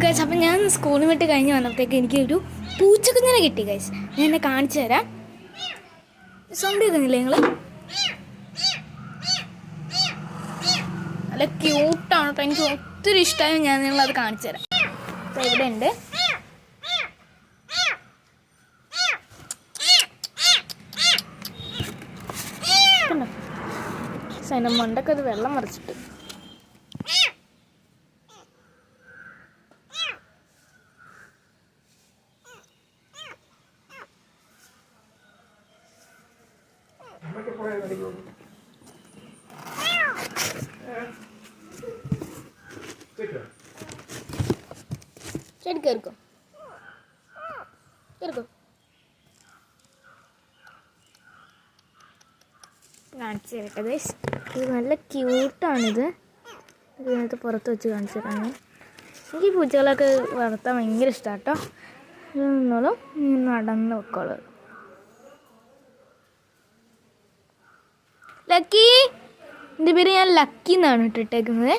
Guys, അപ്പം ഞാൻ സ്കൂളിൽ വിട്ട് കഴിഞ്ഞ് വന്നപ്പോഴത്തേക്ക് എനിക്കൊരു പൂച്ചക്കുഞ്ഞിനെ കിട്ടി ഗൈസ്. ഞാൻ എന്നെ കാണിച്ചു തരാം. സൗണ്ട് കേൾക്കുന്നില്ലേ നിങ്ങൾ? നല്ല ക്യൂട്ടാണ് കേട്ടോ, എനിക്ക് ഒത്തിരി ഇഷ്ടമായി. ഞാൻ നിങ്ങളത് കാണിച്ചു തരാം. അപ്പോൾ ഇവിടെ ഉണ്ട്. അതിൻ്റെ മണ്ടൊക്കെ അത് വെള്ളം മറിച്ചിട്ട്. ചെടി കയറിക്കോ, കയറിക്കോ. കാണിച്ചു തരട്ടെ ഗൈസ്, ഇത് നല്ല ക്യൂട്ടാണിത്. ഇതിനകത്ത് പുറത്ത് വെച്ച് കാണിച്ചു തരാം. എനിക്ക് ഈ പൂച്ചകളൊക്കെ വളർത്താൻ ഭയങ്കര ഇഷ്ടമാണ് കേട്ടോ. ഇത് നിന്നോളും, നടന്ന് വെക്കോളൂ. ലക്കി, എൻ്റെ പേര് ഞാൻ ലക്കി എന്നാണ് ഇട്ടിട്ടേക്കുന്നത്.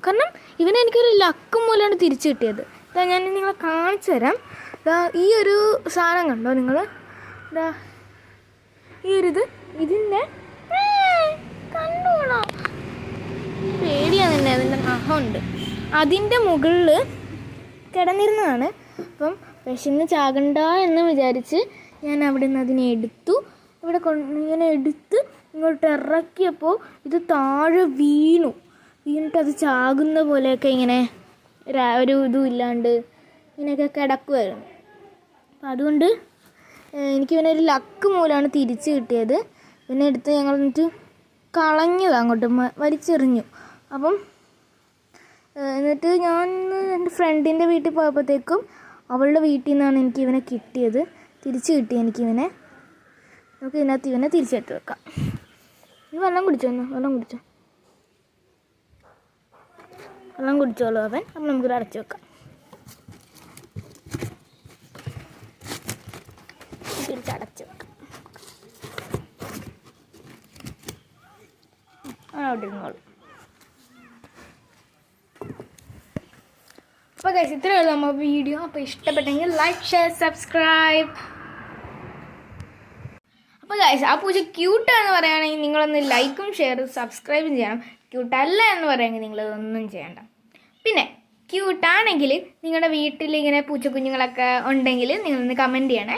കാരണം ഇവനെനിക്കൊരു ലക്ക് മൂലമാണ് തിരിച്ചു കിട്ടിയത്. ഇതാ ഞാൻ നിങ്ങളെ കാണിച്ചു തരാം. ഇതാ ഈ ഒരു സാധനം കണ്ടോ നിങ്ങൾ? ഇതാ ഈ ഒരു ഇതിൻ്റെ കണ്ടുപോണോ? പേടിയാണ് തന്നെ, അതിൻ്റെ നഖമുണ്ട്. അതിൻ്റെ മുകളിൽ കിടന്നിരുന്നതാണ്. അപ്പം വിശന്ന് ചാകണ്ട എന്ന് വിചാരിച്ച് ഞാൻ അവിടെ നിന്ന് അതിനെ എടുത്തു. ഇവിടെ ഇങ്ങനെ എടുത്ത് ഇങ്ങോട്ട് ഇറക്കിയപ്പോൾ ഇത് താഴെ വീണിട്ട് അത് ചാകുന്ന പോലെയൊക്കെ ഇങ്ങനെ ഒരു ഇതും ഇല്ലാണ്ട് ഇങ്ങനെയൊക്കെ കിടക്കുമായിരുന്നു. അപ്പം അതുകൊണ്ട് എനിക്ക് പിന്നെ ഒരു ലക്ക് മൂലമാണ് തിരിച്ച് കിട്ടിയത്. പിന്നെ എടുത്ത് ഞങ്ങൾ എന്നിട്ട് കളഞ്ഞത്, അങ്ങോട്ട് വലിച്ചെറിഞ്ഞു. അപ്പം എന്നിട്ട് ഞാൻ എൻ്റെ ഫ്രണ്ടിൻ്റെ വീട്ടിൽ പോയപ്പോഴത്തേക്കും അവളുടെ വീട്ടിൽ നിന്നാണ് എനിക്ക് ഇവനെ കിട്ടിയത്. തിരിച്ച് കിട്ടി എനിക്കിവനെ. നമുക്ക് ഇതിനകത്ത് ഇവനെ തിരിച്ചെടുത്ത് വെക്കാം. നീ വെള്ളം കുടിച്ചോ, വെള്ളം കുടിച്ചോ, വെള്ളം കുടിച്ചോളൂ അവൻ. അപ്പം നമുക്കിത് അടച്ചു വെക്കാം. തിരിച്ചടച്ചു വെക്കാം. അവിടെ ഇരുന്നോളൂ. അപ്പോൾ ഗൈസ്, ഇത്രയേ ഉള്ളൂ നമ്മുടെ വീഡിയോ. അപ്പോൾ ഇഷ്ടപ്പെട്ടെങ്കിൽ ലൈക്ക്, ഷെയർ, സബ്സ്ക്രൈബ്. അപ്പോൾ ഗൈസ്, ആ പൂച്ച ക്യൂട്ടാണെന്ന് പറയുകയാണെങ്കിൽ നിങ്ങളൊന്ന് ലൈക്കും ഷെയറും സബ്സ്ക്രൈബും ചെയ്യണം. ക്യൂട്ടല്ല എന്ന് പറയുമെങ്കിൽ നിങ്ങളതൊന്നും ചെയ്യണ്ട. പിന്നെ ക്യൂട്ടാണെങ്കിൽ നിങ്ങളുടെ വീട്ടിൽ ഇങ്ങനെ പൂച്ചക്കുഞ്ഞുങ്ങളൊക്കെ ഉണ്ടെങ്കിൽ നിങ്ങളൊന്ന് കമൻറ്റ് ചെയ്യണേ.